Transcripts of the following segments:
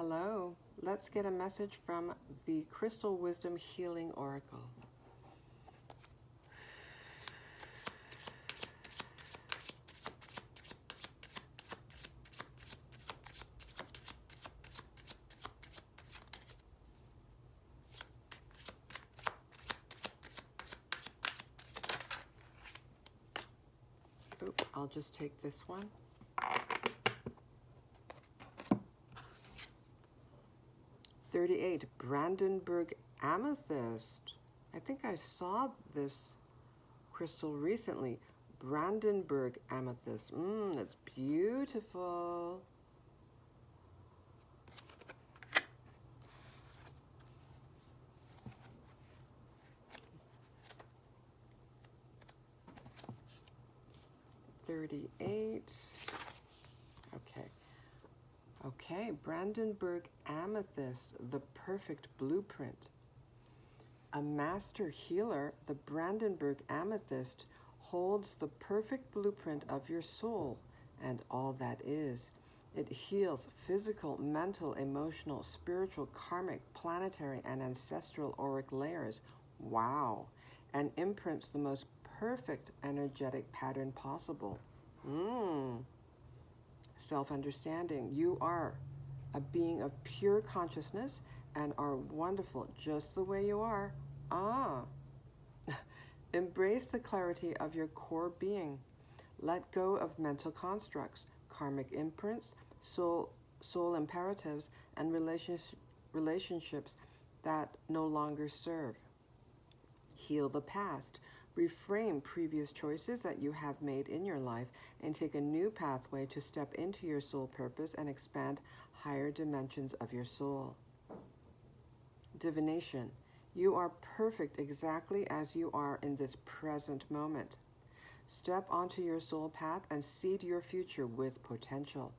Hello, let's get a message from the Crystal Wisdom Healing Oracle. Oops, I'll just take this one. $38, Brandenburg Amethyst. I think I saw this crystal recently. Brandenburg Amethyst. It's beautiful. $38. Okay, Brandenburg Amethyst, the perfect blueprint. A master healer, the Brandenburg Amethyst holds the perfect blueprint of your soul and all that is. It heals physical, mental, emotional, spiritual, karmic, planetary, and ancestral auric layers. Wow. And imprints the most perfect energetic pattern possible. Self-understanding. You are a being of pure consciousness and are wonderful just the way you are. Embrace the clarity of your core being. Let go of mental constructs, karmic imprints, soul imperatives, and relationships that no longer serve. Heal the past. Reframe previous choices that you have made in your life and take a new pathway to step into your soul purpose and expand higher dimensions of your soul. Divination. You are perfect exactly as you are in this present moment. Step onto your soul path and seed your future with potential.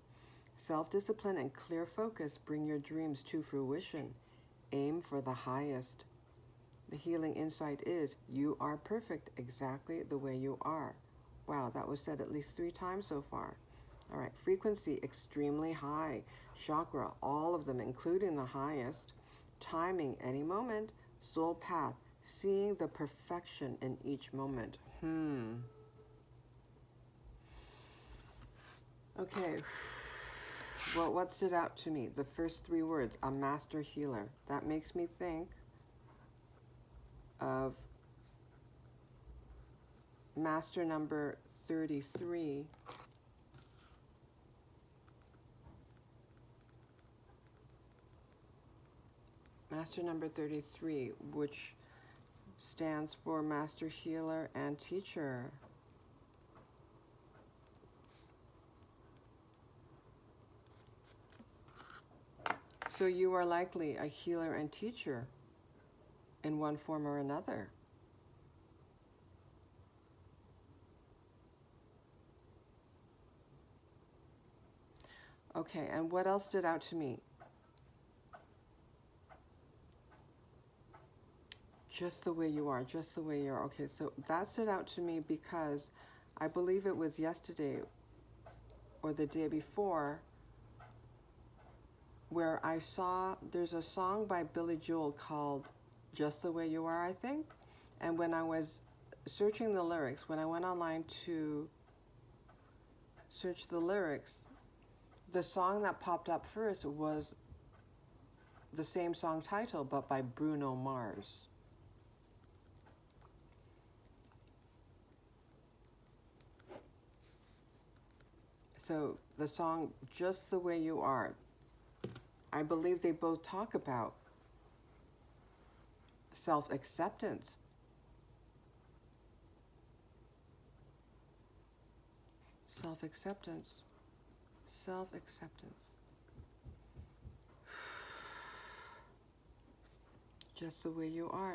Self-discipline and clear focus bring your dreams to fruition. Aim for the highest. The healing insight is, you are perfect exactly the way you are. Wow, that was said at least 3 times so far. All right, frequency, extremely high. Chakra, all of them, including the highest. Timing, any moment. Soul path, seeing the perfection in each moment. Okay, well, what stood out to me? The first 3 words, a master healer. That makes me think of master number 33. Master number 33, which stands for master healer and teacher. So you are likely a healer and teacher in one form or another. Okay, and what else stood out to me? Just the way you are, just the way you are. Okay, so that stood out to me because I believe it was yesterday or the day before where I saw, there's a song by Billy Joel called Just the Way You Are, I think. And when I was searching the lyrics, when I went online to search the lyrics, the song that popped up first was the same song title, but by Bruno Mars. So the song, Just the Way You Are, I believe they both talk about self-acceptance. Self-acceptance. Self-acceptance. Just the way you are.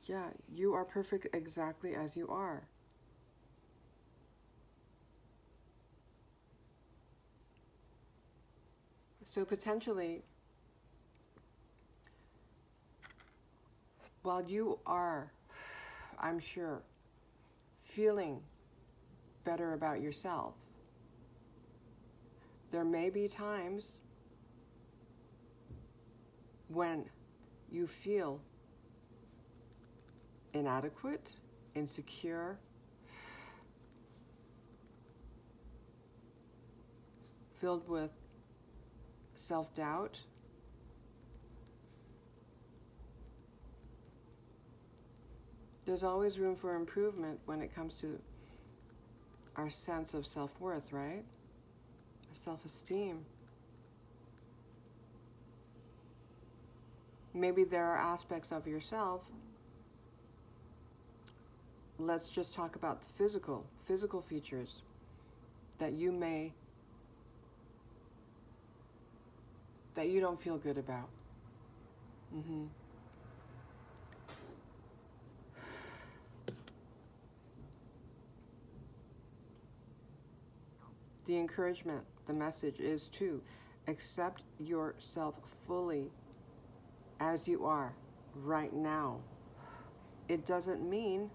Yeah, you are perfect exactly as you are. So potentially, while you are, I'm sure, feeling better about yourself, There may be times when you feel inadequate, insecure, filled with self-doubt. There's always room for improvement when it comes to our sense of self-worth, right? Self-esteem. Maybe there are aspects of yourself. Let's just talk about the physical features that you don't feel good about. The encouragement, the message is to accept yourself fully as you are right now. It doesn't mean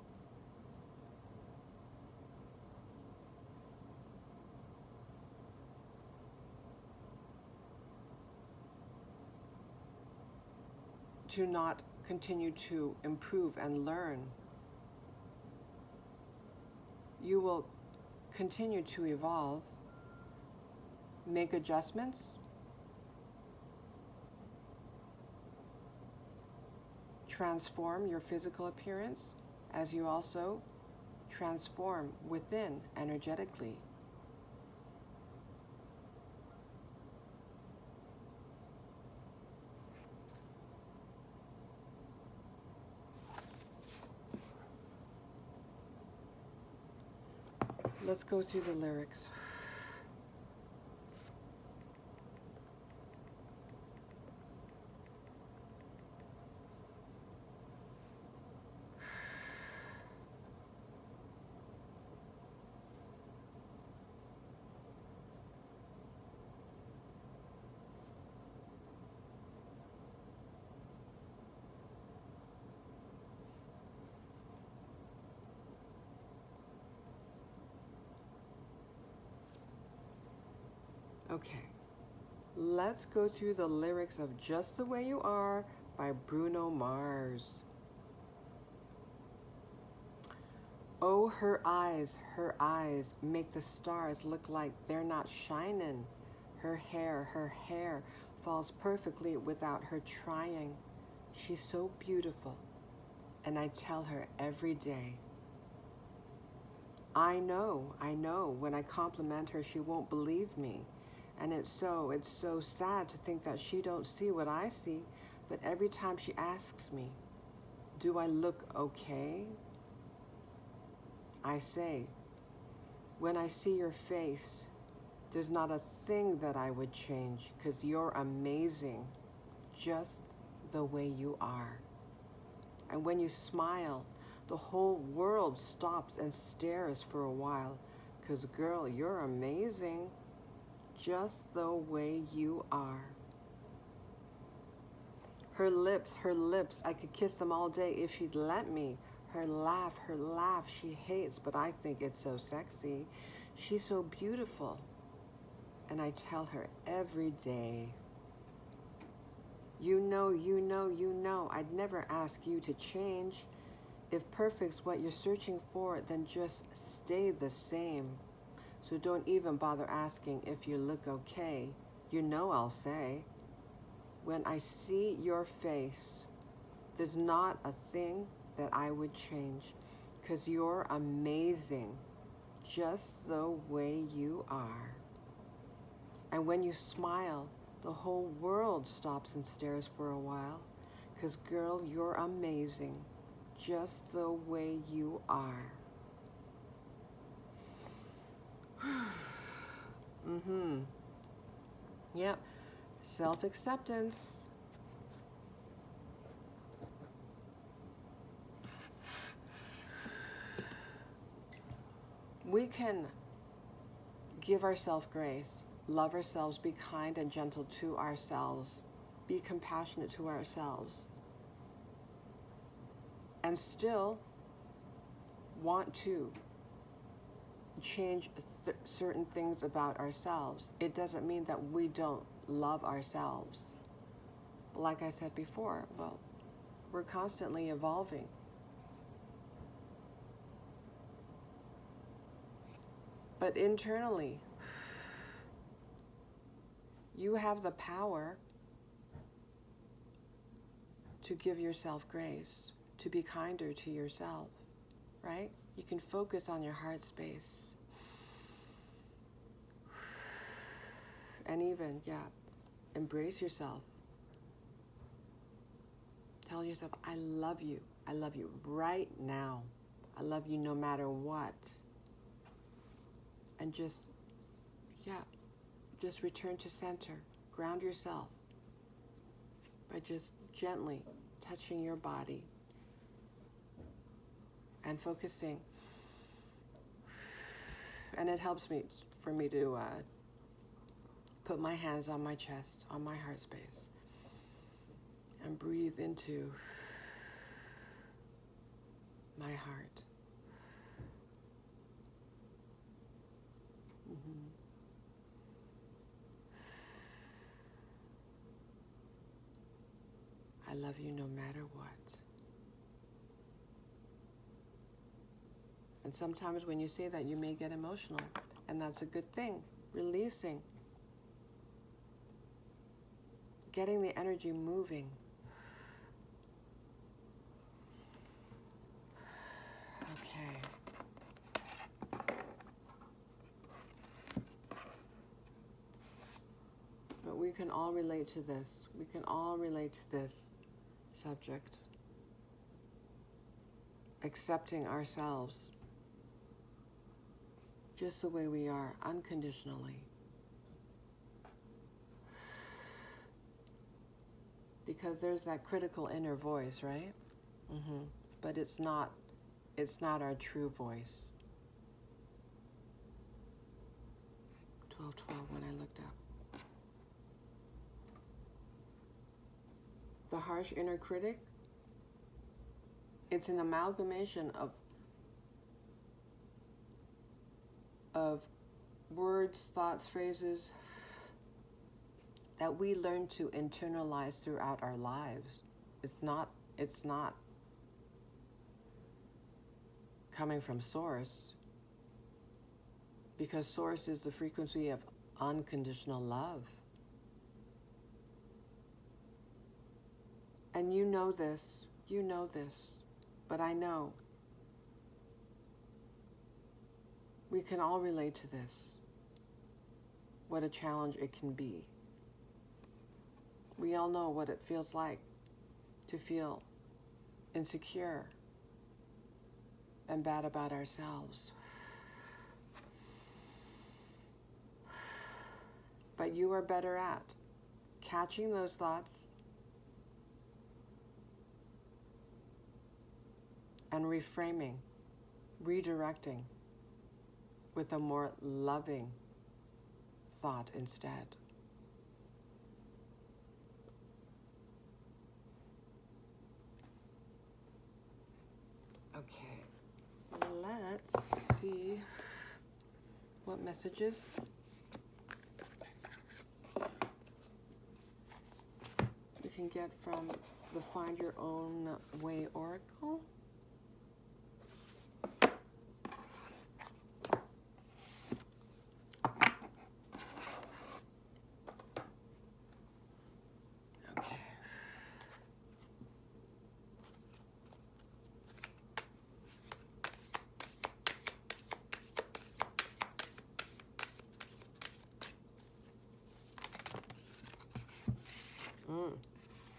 to not continue to improve and learn. You will continue to evolve, make adjustments, transform your physical appearance as you also transform within energetically. Let's go through the lyrics. Okay, let's go through the lyrics of Just the Way You Are by Bruno Mars. Oh, her eyes make the stars look like they're not shining. Her hair falls perfectly without her trying. She's so beautiful, and I tell her every day. I know, when I compliment her, she won't believe me. And it's so sad to think that she don't see what I see, but every time she asks me, do I look okay? I say, when I see your face, there's not a thing that I would change, 'cause you're amazing, just the way you are. And when you smile, the whole world stops and stares for a while, 'cause girl, you're amazing, just the way you are. Her lips, I could kiss them all day if she'd let me. Her laugh, she hates, but I think it's so sexy. She's so beautiful, and I tell her every day. You know, I'd never ask you to change. If perfect's what you're searching for, then just stay the same. So don't even bother asking if you look okay. You know I'll say, when I see your face, there's not a thing that I would change, 'cause you're amazing, just the way you are. And when you smile, the whole world stops and stares for a while, 'cause girl, you're amazing, just the way you are. Yep. Self-acceptance. We can give ourselves grace, love ourselves, be kind and gentle to ourselves, be compassionate to ourselves, and still want to change certain things about ourselves, it doesn't mean that we don't love ourselves. Like I said before, well, we're constantly evolving. But internally, you have the power to give yourself grace, to be kinder to yourself, right? You can focus on your heart space. And even, embrace yourself. Tell yourself, I love you. I love you right now. I love you no matter what. And just return to center. Ground yourself by just gently touching your body and focusing. And it helps for me to put my hands on my chest, on my heart space, and breathe into my heart. I love you no matter what. And sometimes when you say that, you may get emotional, and that's a good thing. Releasing. Getting the energy moving. Okay. But we can all relate to this. We can all relate to this subject. Accepting ourselves just the way we are, unconditionally. Because there's that critical inner voice, right? But it's not our true voice. 12:12 when I looked up. The harsh inner critic, it's an amalgamation of words, thoughts, phrases that we learn to internalize throughout our lives. It's not coming from source, because source is the frequency of unconditional love. And you know this, but I know we can all relate to this. What a challenge it can be. We all know what it feels like to feel insecure and bad about ourselves. But you are better at catching those thoughts and reframing, redirecting with a more loving thought instead. Okay, let's see what messages we can get from the Find Your Own Way Oracle.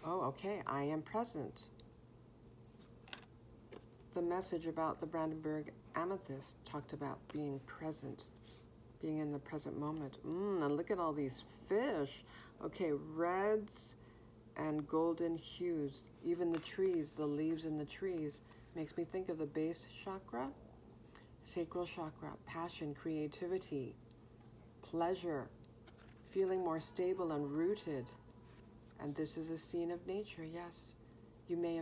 Oh, okay, I am present. The message about the Brandenburg Amethyst talked about being present, being in the present moment. And look at all these fish. Okay, reds and golden hues. Even the trees, the leaves in the trees, makes me think of the base chakra, sacral chakra, passion, creativity, pleasure, feeling more stable and rooted. And this is a scene of nature, yes. You may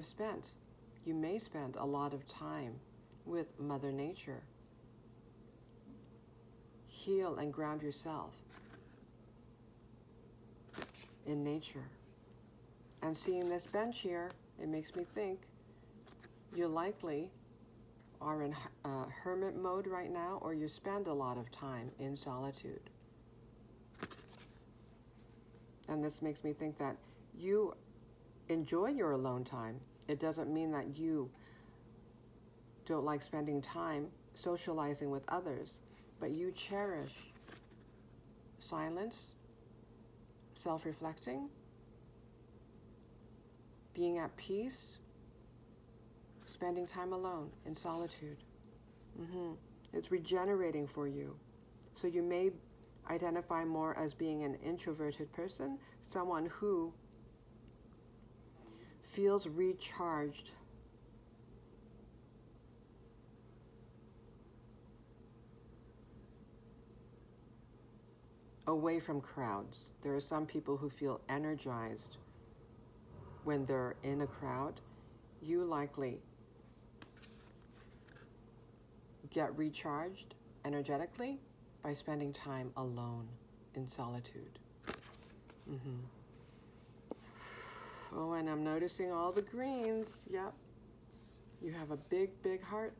spend a lot of time with Mother Nature. heal and ground yourself in nature. And seeing this bench here, it makes me think you likely are in hermit mode right now, or you spend a lot of time in solitude. And this makes me think that you enjoy your alone time. It doesn't mean that you don't like spending time socializing with others, but you cherish silence, self-reflecting, being at peace, spending time alone in solitude. It's regenerating for you. So you may identify more as being an introverted person, someone who feels recharged away from crowds. There are some people who feel energized when they're in a crowd. You likely get recharged energetically by spending time alone in solitude. Oh, and I'm noticing all the greens. Yep. You have a big, big heart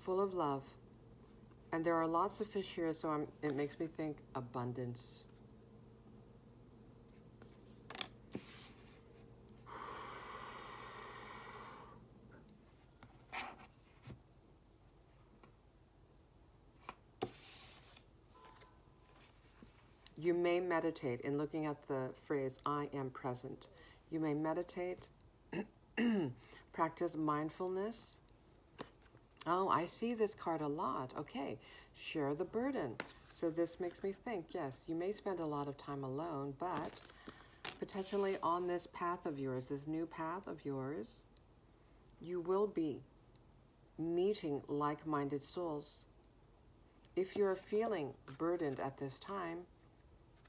full of love. And there are lots of fish here, so it makes me think abundance. You may meditate in looking at the phrase, I am present. You may meditate, practice mindfulness. Oh, I see this card a lot. Okay, share the burden. So this makes me think, yes, you may spend a lot of time alone, but potentially on this path of yours, this new path of yours, you will be meeting like-minded souls. If you're feeling burdened at this time,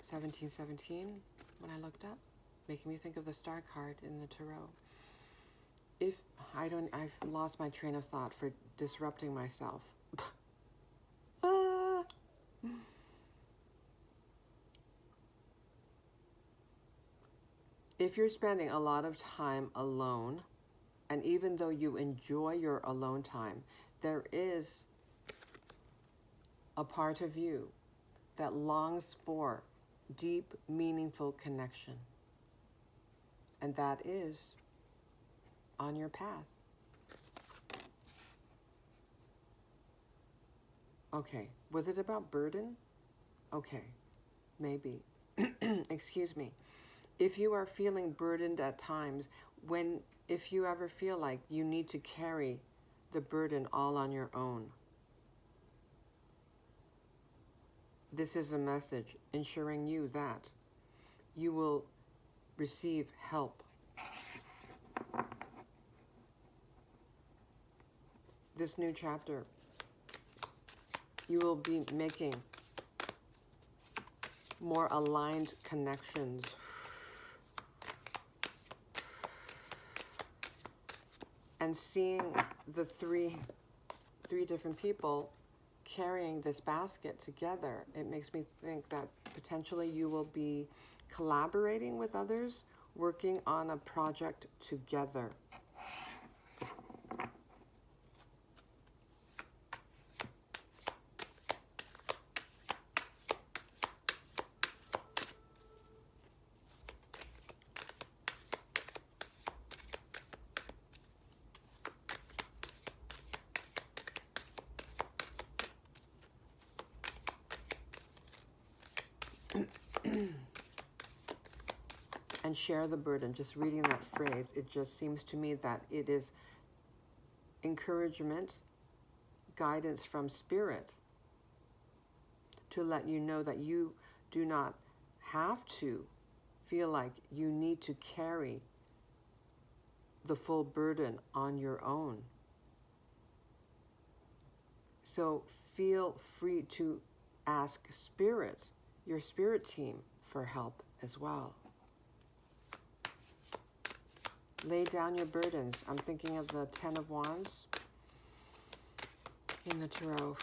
1717, when I looked up, making me think of the star card in the tarot. I've lost my train of thought for disrupting myself. If you're spending a lot of time alone, and even though you enjoy your alone time, there is a part of you that longs for deep, meaningful connection. And that is on your path. Okay, was it about burden? Okay, maybe. Excuse me. If you are feeling burdened at times, if you ever feel like you need to carry the burden all on your own, this is a message ensuring you that you will receive help. This new chapter, you will be making more aligned connections. And seeing the three different people carrying this basket together, it makes me think that potentially you will be collaborating with others, working on a project together. And share the burden. Just reading that phrase, it just seems to me that it is encouragement, guidance from Spirit to let you know that you do not have to feel like you need to carry the full burden on your own. So feel free to ask Spirit, your Spirit team, for help as well. Lay down your burdens. I'm thinking of the 10 of Wands. in the Tarot.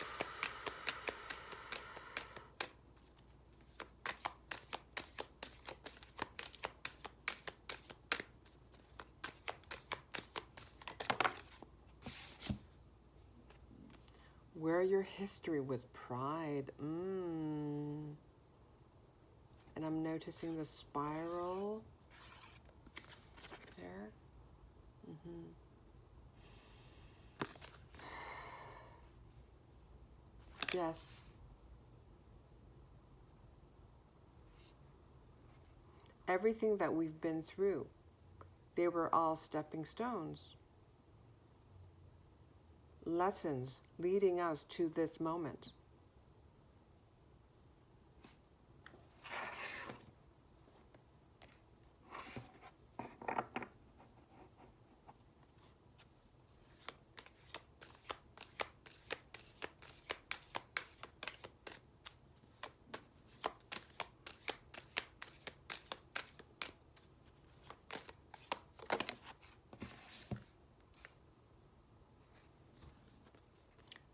Wear your history with pride. And I'm noticing the spiral there. Yes. Everything that we've been through, they were all stepping stones. Lessons leading us to this moment.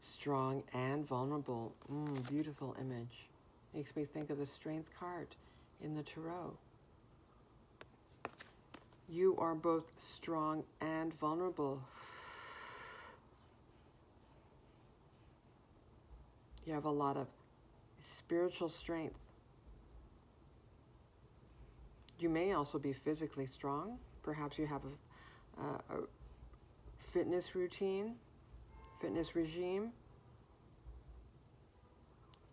Strong and vulnerable. Beautiful image. Makes me think of the Strength card in the Tarot. You are both strong and vulnerable. You have a lot of spiritual strength. You may also be physically strong. Perhaps you have a fitness routine, fitness regime.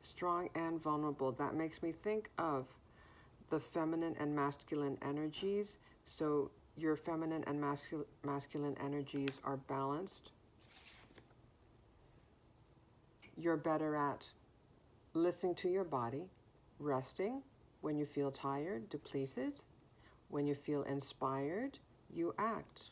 Strong and vulnerable. That makes me think of the feminine and masculine energies. So your feminine and masculine energies are balanced. You're better at listening to your body, resting when you feel tired, depleted. When you feel inspired, you act.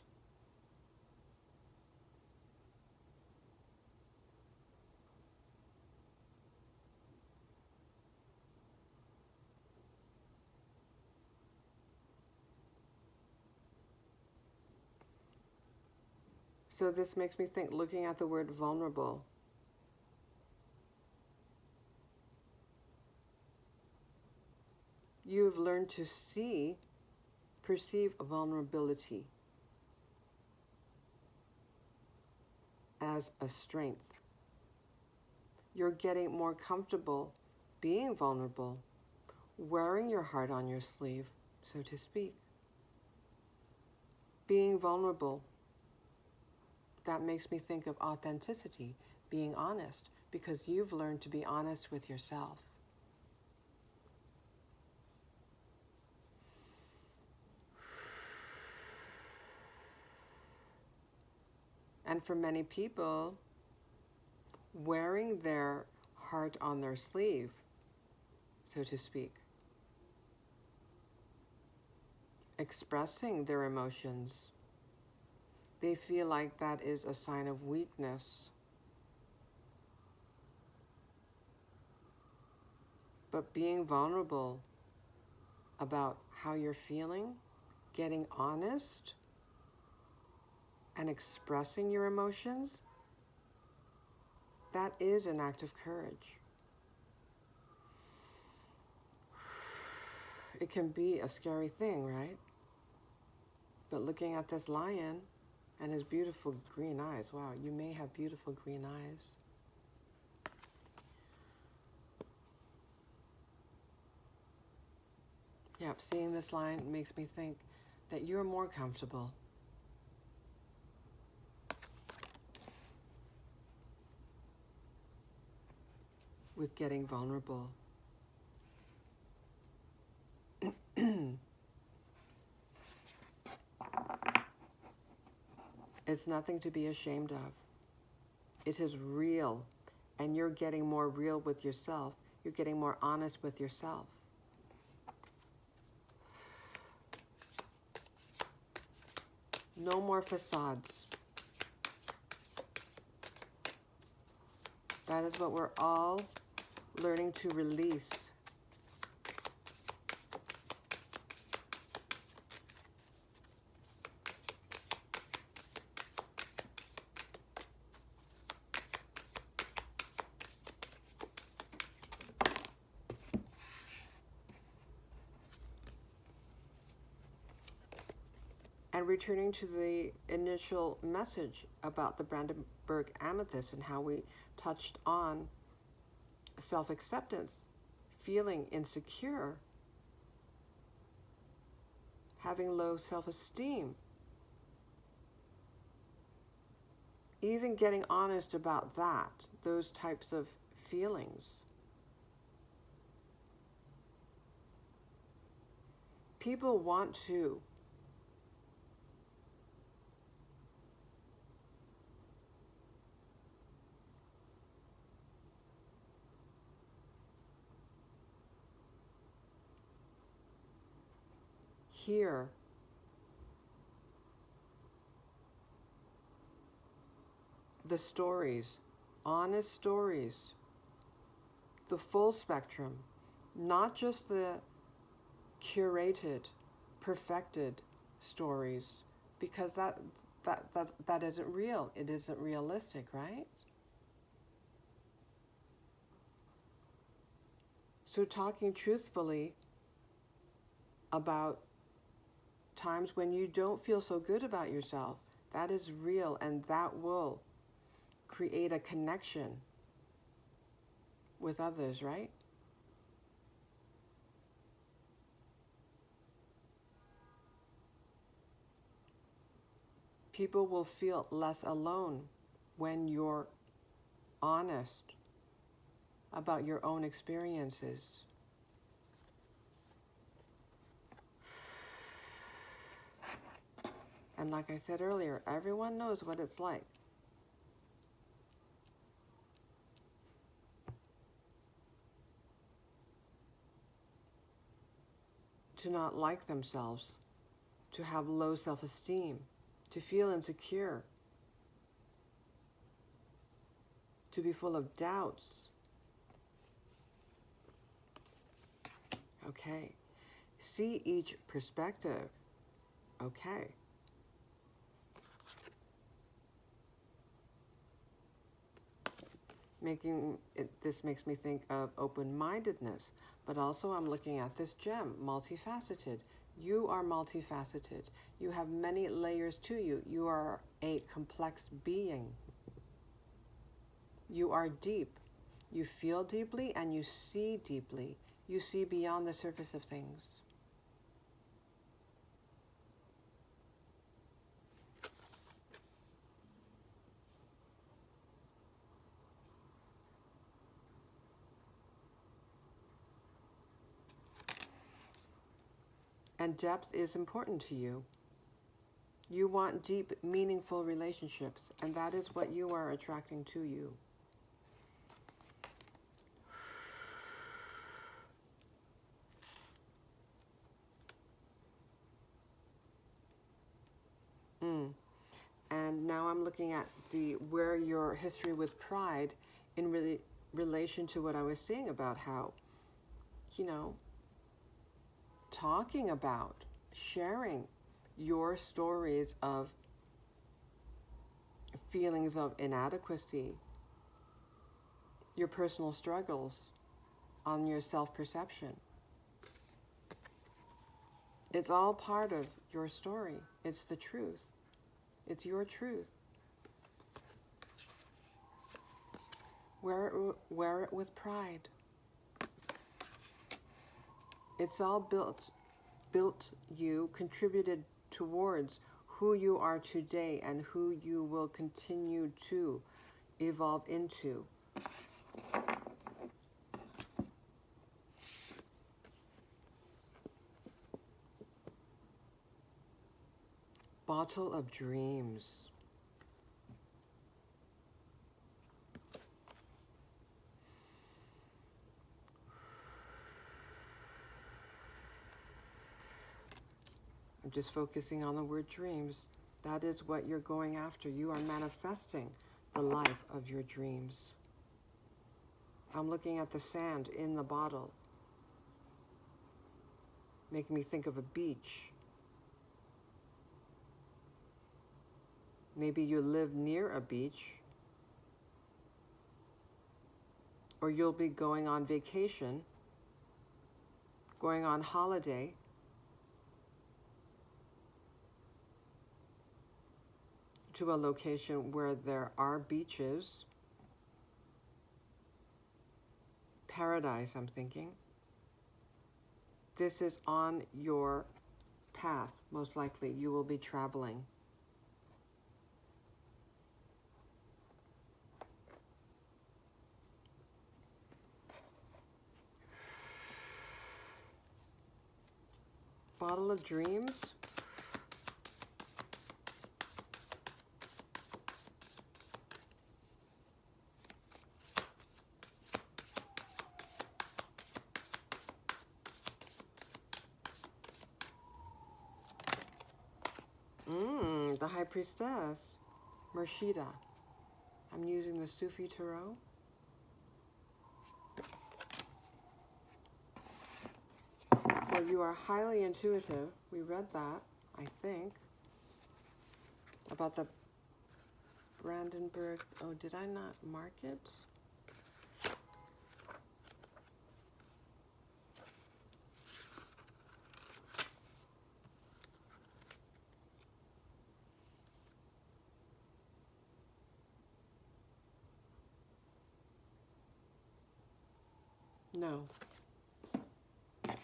So this makes me think, looking at the word vulnerable, you've learned to perceive vulnerability as a strength. You're getting more comfortable being vulnerable, wearing your heart on your sleeve, so to speak. Being vulnerable, that makes me think of authenticity, being honest, because you've learned to be honest with yourself. And for many people, wearing their heart on their sleeve, so to speak, expressing their emotions, they feel like that is a sign of weakness. But being vulnerable about how you're feeling, getting honest, and expressing your emotions, that is an act of courage. It can be a scary thing, right? But looking at this lion and his beautiful green eyes, wow, you may have beautiful green eyes. Yep, seeing this lion makes me think that you're more comfortable with getting vulnerable. It's nothing to be ashamed of. It is real, and you're getting more real with yourself. You're getting more honest with yourself. No more facades. That is what we're all learning to release. And returning to the initial message about the Brandenburg Amethyst and how we touched on self-acceptance, feeling insecure, having low self-esteem, even getting honest about that, those types of feelings. People want to hear the stories, honest stories, the full spectrum, not just the curated, perfected stories, because that isn't real. It isn't realistic, right? So talking truthfully about times when you don't feel so good about yourself, that is real, and that will create a connection with others, right? People will feel less alone when you're honest about your own experiences. And like I said earlier, everyone knows what it's like to not like themselves, to have low self-esteem, to feel insecure, to be full of doubts. Okay. See each perspective. Okay. This makes me think of open-mindedness, but also I'm looking at this gem, multifaceted. You are multifaceted. You have many layers to you. You are a complex being. You are deep. You feel deeply and you see deeply. You see beyond the surface of things. And depth is important to you. You want deep, meaningful relationships, and that is what you are attracting to you. And now I'm looking at where your history with pride in relation to what I was saying about how, talking about, sharing your stories of feelings of inadequacy, your personal struggles, on your self-perception. It's all part of your story. It's the truth. It's your truth. Wear it with pride. It's all built you, contributed towards who you are today and who you will continue to evolve into. Bottle of Dreams. I'm just focusing on the word dreams. That is what you're going after. You are manifesting the life of your dreams. I'm looking at the sand in the bottle, making me think of a beach. Maybe you live near a beach, or you'll be going on vacation, going on holiday, to a location where there are beaches. Paradise, I'm thinking. This is on your path, most likely. You will be traveling. Bottle of Dreams. The High Priestess, Murshida. I'm using the Sufi Tarot. Well, you are highly intuitive. We read that, I think. About the Brandenburg. Oh, did I not mark it? No.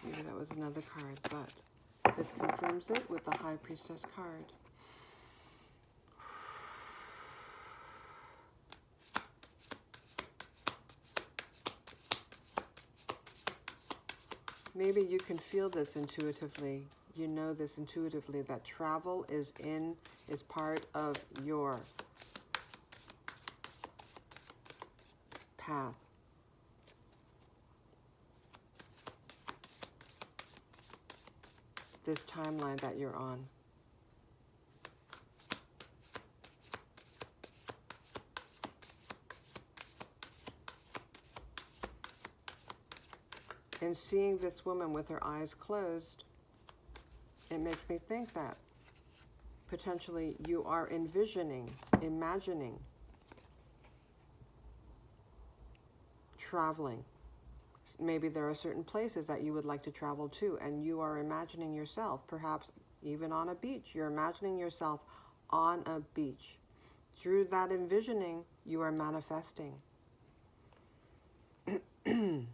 Maybe that was another card, but this confirms it with the High Priestess card. Maybe you can feel this intuitively. You know this intuitively, that travel is part of your path. This timeline that you're on. And seeing this woman with her eyes closed, it makes me think that potentially you are envisioning, imagining traveling. Maybe there are certain places that you would like to travel to, and you are imagining yourself, perhaps even on a beach. You're imagining yourself on a beach. Through that envisioning, you are manifesting. Okay,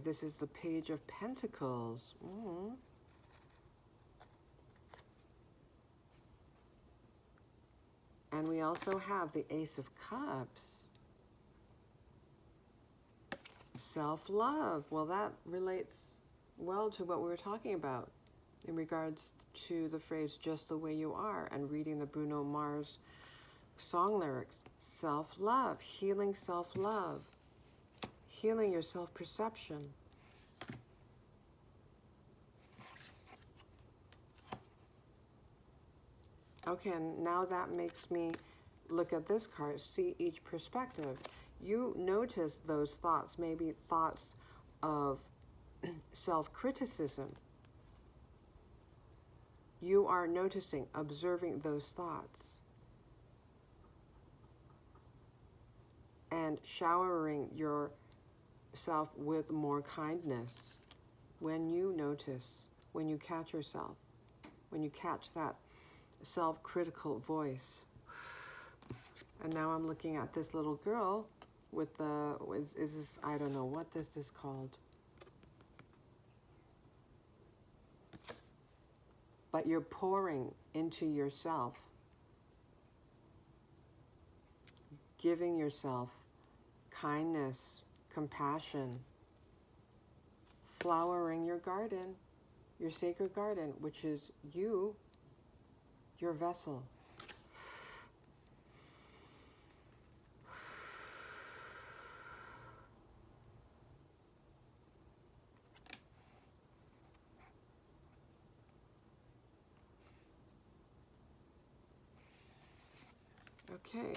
this is the Page of Pentacles. And we also have the Ace of Cups. Self-love. Well, that relates well to what we were talking about in regards to the phrase just the way you are and reading the Bruno Mars song lyrics. Self-love, healing self-love, healing your self-perception. Okay, and now that makes me look at this card, see each perspective. You notice those thoughts, maybe thoughts of self-criticism. You are noticing, observing those thoughts. And showering yourself with more kindness when you notice, when you catch yourself, when you catch that self-critical voice. And now I'm looking at this little girl with the, is this, I don't know, what is this called? But you're pouring into yourself, giving yourself kindness, compassion, flowering your garden, your sacred garden, which is you, your vessel. Okay,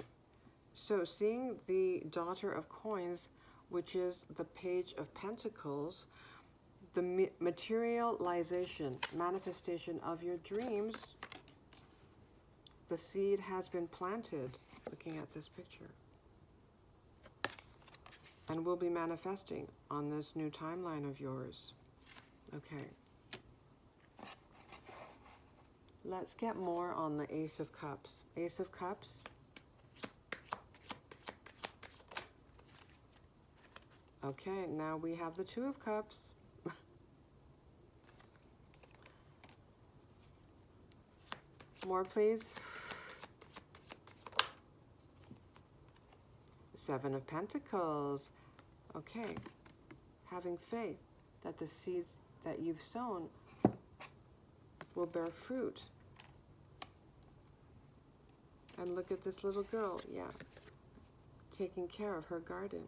so seeing the Daughter of Coins, which is the Page of Pentacles, the materialization, manifestation of your dreams, the seed has been planted, looking at this picture, and will be manifesting on this new timeline of yours. Okay. Let's get more on the Ace of Cups. Ace of Cups. Okay, now we have the Two of Cups. More, please. Seven of Pentacles. Okay, having faith that the seeds that you've sown will bear fruit. And look at this little girl, yeah, taking care of her garden,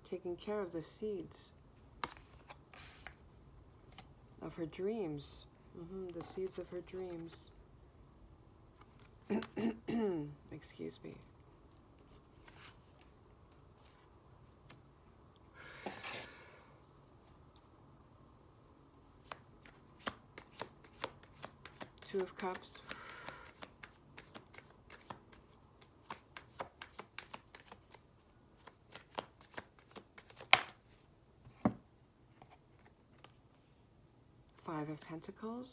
taking care of the seeds of her dreams, the seeds of her dreams. Excuse me. Two of Cups. Five of Pentacles.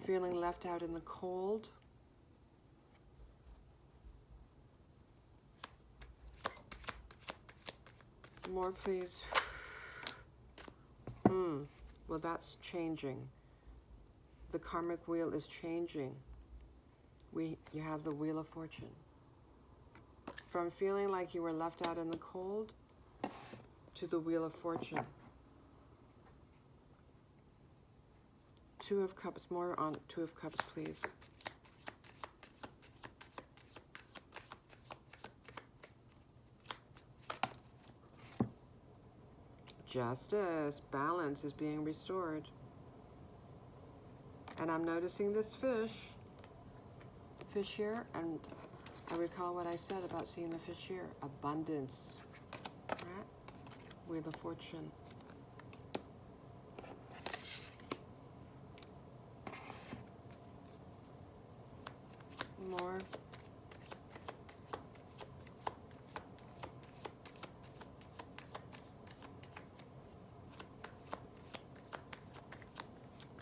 Feeling left out in the cold. More, please. Well, that's changing. The karmic wheel is changing. You have the Wheel of Fortune. From feeling like you were left out in the cold to the Wheel of Fortune. Two of Cups, more on Two of Cups, please. Justice, balance is being restored. And I'm noticing this fish here, and I recall what I said about seeing the fish here. Abundance, right? Wheel of Fortune. More.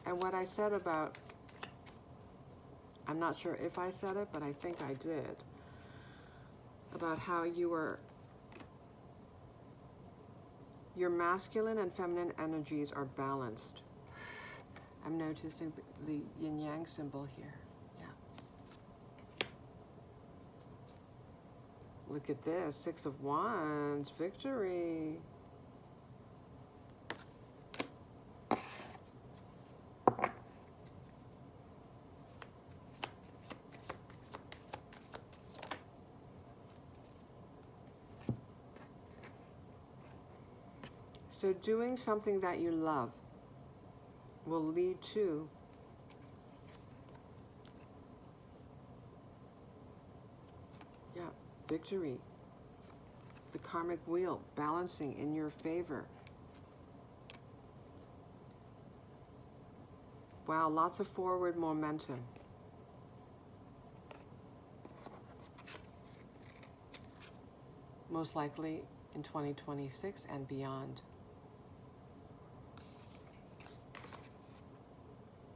And what I said about, I'm not sure if I said it, but I think I did, about how your masculine and feminine energies are balanced. I'm noticing the yin-yang symbol here. Yeah. Look at this, Six of Wands, victory. So doing something that you love will lead to victory. The karmic wheel balancing in your favor. Wow, lots of forward momentum. Most likely in 2026 and beyond.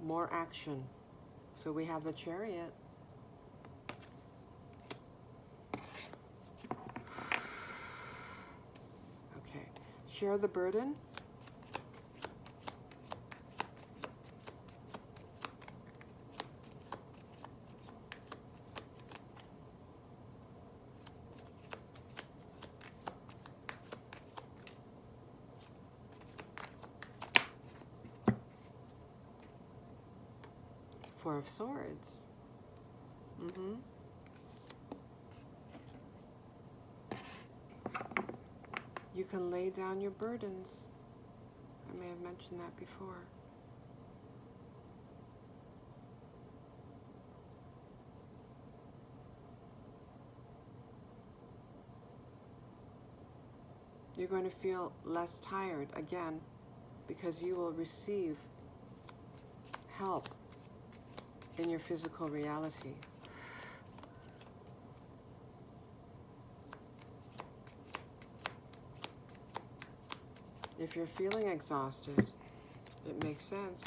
More action. So we have the Chariot. Okay. Share the burden. Four of Swords. You can lay down your burdens. I may have mentioned that before. You're going to feel less tired again because you will receive help in your physical reality. If you're feeling exhausted, It makes sense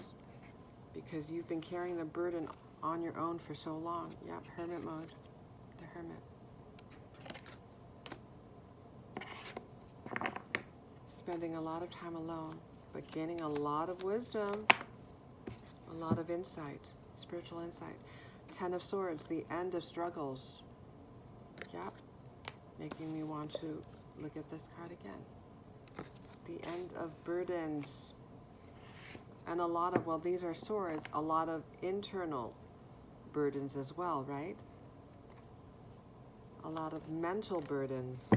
because you've been carrying the burden on your own for so long. Yep, hermit mode. The hermit. Spending a lot of time alone, but gaining a lot of wisdom, a lot of insight, spiritual insight. 10 of Swords, the end of struggles. Yep, making me want to look at this card again. The end of burdens. And a lot of, well, these are swords, a lot of internal burdens as well, right? A lot of mental burdens.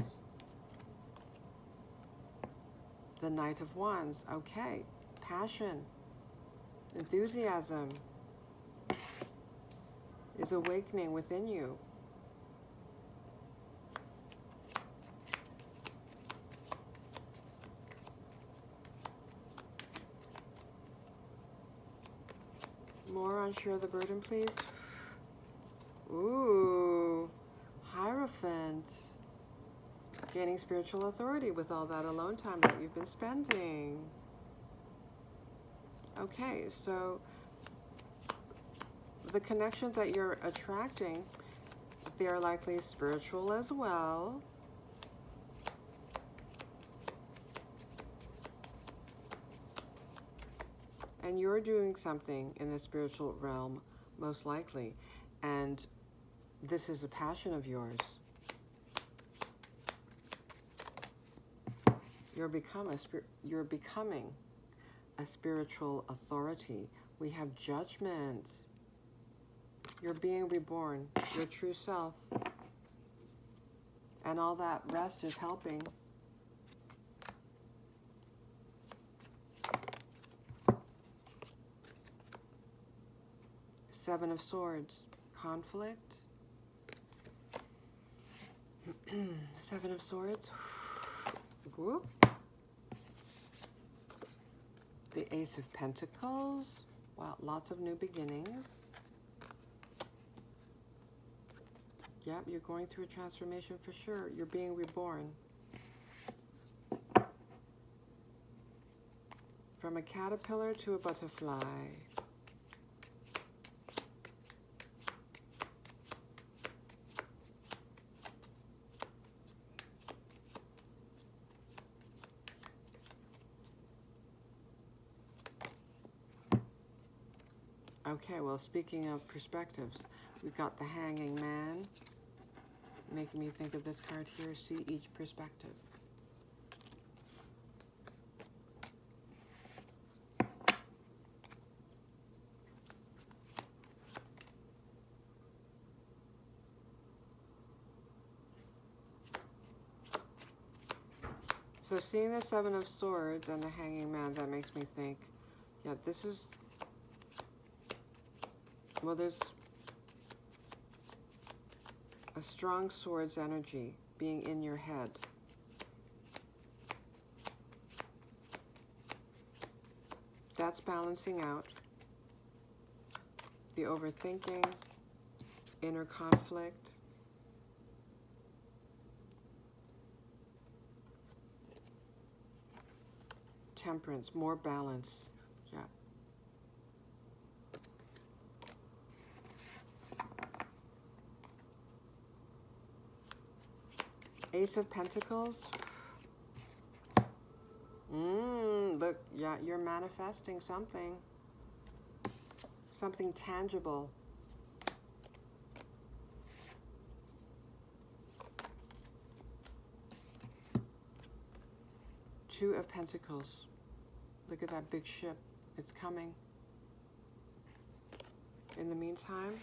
The Knight of Wands, okay. Passion, enthusiasm is awakening within you. More unsure of the burden, please. Ooh, Hierophant. Gaining spiritual authority with all that alone time that you've been spending. Okay, so the connections that you're attracting, they're likely spiritual as well. And you're doing something in the spiritual realm, most likely. And this is a passion of yours. You're becoming a spiritual authority. We have judgment. You're being reborn, your true self. And all that rest is helping. Seven of Swords, conflict. Seven of Swords. Whoop. The Ace of Pentacles. Wow, lots of new beginnings. Yep, you're going through a transformation for sure. You're being reborn. From a caterpillar to a butterfly. Okay, well, speaking of perspectives, we've got the Hanging Man, making me think of this card here, see each perspective. So seeing the Seven of Swords and the Hanging Man, that makes me think, yeah, this is, well, there's a strong swords energy being in your head. That's balancing out the overthinking, inner conflict. Temperance, more balance. Yeah. Ace of Pentacles. Look, yeah, you're manifesting something. Something tangible. Two of Pentacles. Look at that big ship. It's coming. In the meantime,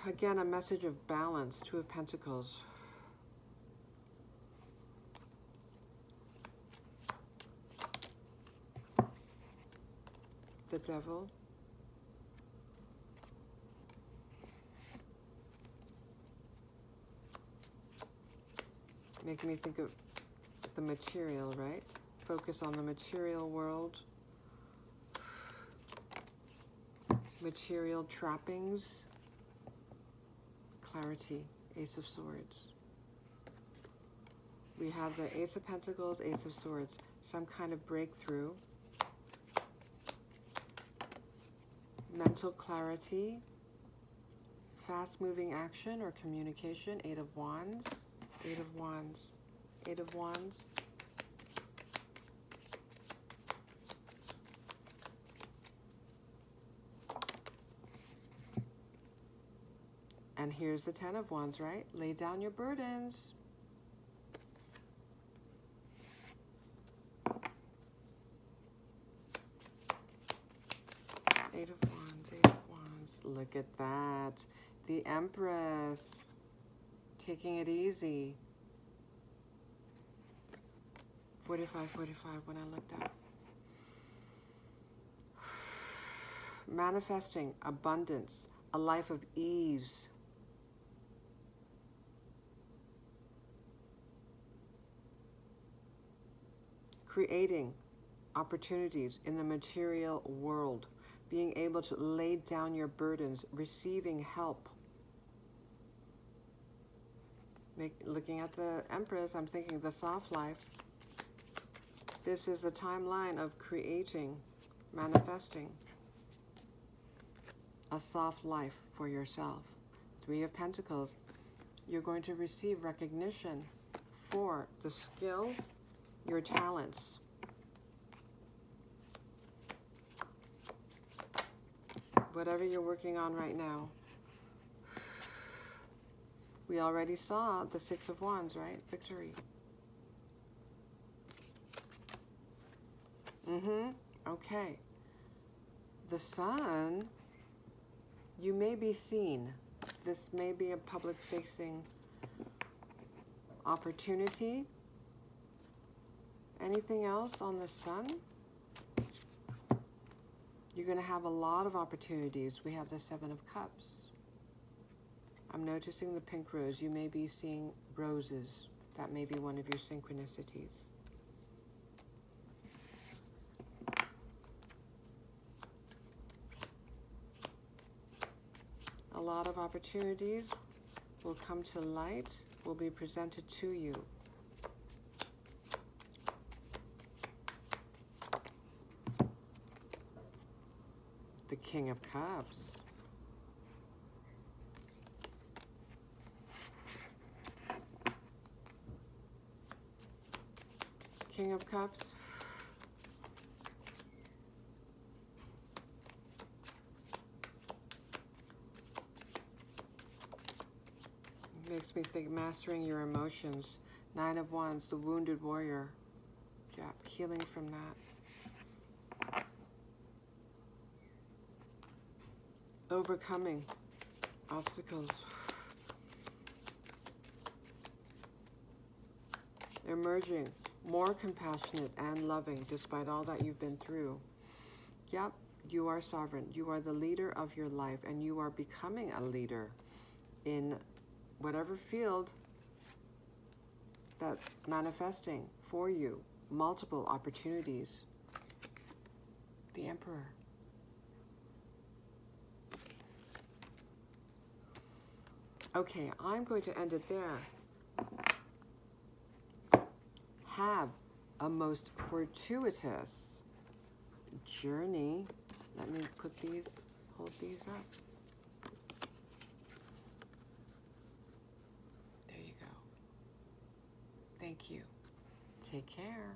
again, a message of balance. Two of Pentacles. The Devil. Making me think of the material, right? Focus on the material world. Material trappings. Clarity. Ace of Swords. We have the Ace of Pentacles, Ace of Swords. Some kind of breakthrough. mental clarity, fast-moving action or communication. 8 of Wands, 8 of Wands, 8 of Wands. And here's the 10 of Wands, right? Lay down your burdens. Eight of Wands, 8 of Wands. Look at that. The Empress. Taking it easy. 45, 45 when I looked up. Manifesting abundance, a life of ease. Creating opportunities in the material world. Being able to lay down your burdens, receiving help. Looking at the Empress, I'm thinking the soft life. This is the timeline of creating, manifesting a soft life for yourself. 3 of Pentacles. You're going to receive recognition for the skill, your talents. Whatever you're working on right now. We already saw the 6 of Wands, right? Victory. Okay. The Sun, you may be seen. This may be a public-facing opportunity. Anything else on the Sun? You're going to have a lot of opportunities. We have the 7 of Cups. I'm noticing the pink rose. You may be seeing roses. That may be one of your synchronicities. A lot of opportunities will come to light, will be presented to you. The King of Cups. King of Cups. Makes me think mastering your emotions. 9 of Wands, the wounded warrior. Yeah, healing from that. Overcoming obstacles. Emerging more compassionate and loving despite all that you've been through. Yep, you are sovereign. You are the leader of your life, and you are becoming a leader in whatever field that's manifesting for you. Multiple opportunities. The Emperor. Okay, I'm going to end it there. Have a most fortuitous journey. Let me put these, hold these up. There you go. Thank you. Take care.